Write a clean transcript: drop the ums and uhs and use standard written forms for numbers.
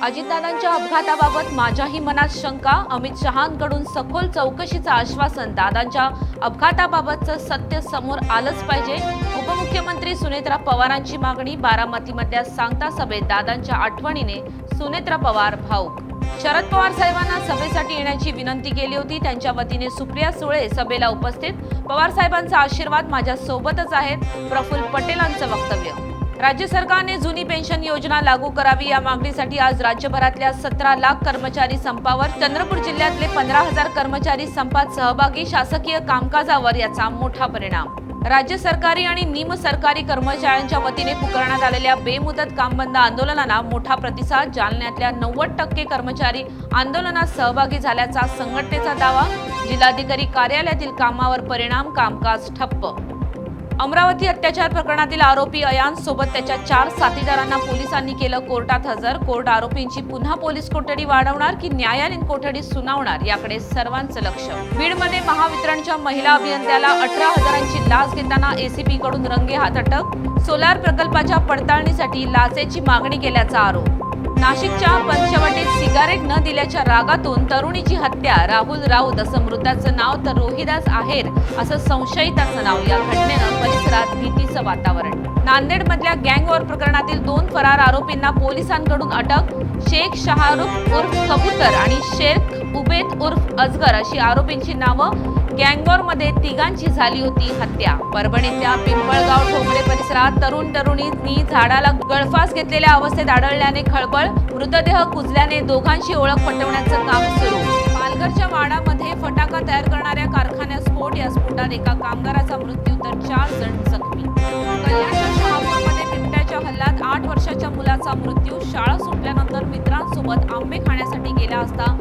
अजितदादांच्या अपघाताबाबत माझ्याही मनात शंका, अमित शहांकडून सखोल चौकशीचं आश्वासन. दादांच्या अपघाताबाबतचं सत्य समोर आलंच पाहिजे. उपमुख्यमंत्री सुनेत्रा पवारांची मागणी. बारामतीमधल्या सांगता सभेत दादांच्या आठवणीने सुनेत्रा पवार भाऊक. शरद पवार साहेबांना सभेसाठी येण्याची विनंती केली होती. त्यांच्या वतीने सुप्रिया सुळे सभेला उपस्थित. पवार साहेबांचा आशीर्वाद माझ्या सोबतच आहेत. प्रफुल्ल पटेलांचं वक्तव्य. राज्य सरकारने जुनी पेन्शन योजना लागू करावी या मागणीसाठी आज राज्यभरातल्या 17 लाख कर्मचारी संपावर. चंद्रपूर जिल्ह्यातले 15,000 कर्मचारी संपात सहभागी. शासकीय कामकाजावर याचा मोठा परिणाम. राज्य सरकारी आणि निमसरकारी कर्मचाऱ्यांच्या वतीने पुकारण्यात आलेल्या बेमुदत कामबंद आंदोलनाला मोठा प्रतिसाद. जालन्यातल्या 90% कर्मचारी आंदोलनात सहभागी झाल्याचा संघटनेचा दावा. जिल्हाधिकारी कार्यालयातील कामावर परिणाम, कामकाज ठप्प. अमरावती अत्याचार प्रकरणातील आरोपी अयान सोबत त्याच्या 4 साथीदारांना पोलिसांनी केलं कोर्टात हजर. कोर्ट आरोपींची पुन्हा पोलीस कोठडी वाढवणार की न्यायालयीन कोठडी सुनावणार याकडे सर्वांचं लक्ष. बीडमध्ये महावितरणच्या महिला अभियंत्याला 18,000ची लाच घेताना एसीपी कडून रंगेहात अटक. सोलार प्रकल्पाच्या पडताळणीसाठी लाचेची मागणी केल्याचा आरोप. नाशिकच्या पंचवटीत सिगारेट न दिल्याच्या रागातून तरुणीची हत्या. राहुल राऊत असं मृताचं नाव तर रोहिदास आहेर असं संशयिताचं नाव. या घटनेनं परिसरात भीतीचं वातावरण. नांदेडमधल्या गँगवॉर प्रकरणातील 2 फरार आरोपींना पोलिसांकडून अटक. शेख शाहरुख उर्फ कबूतर आणि शेख उबेद उर्फ अजगर अशी आरोपींची नावं. गँगवॉरमध्ये 3घांची झाली होती हत्या. परभणीतल्या पिंपळगाव ठोंबरे परिसरात तरुणींनी झाडाला गळफास घेतलेल्या अवस्थेत आढळल्याने खळबळ. मृतदेह कुजल्याने दोघांची ओळख पटवण्याचं काम सुरू. पालघरच्या वाडामध्ये फटाका तयार करणाऱ्या कारखान्यात स्फोट. या स्फोटात एका कामगाराचा मृत्यू तर 4 जण जखमी. कल्याणच्या शहापूरमध्ये बिबट्याच्या हल्ल्यात 8 वर्षाच्या मुलाचा मृत्यू. शाळा सुटल्यानंतर मित्रांसोबत आंबे खाण्यासाठी गेला असता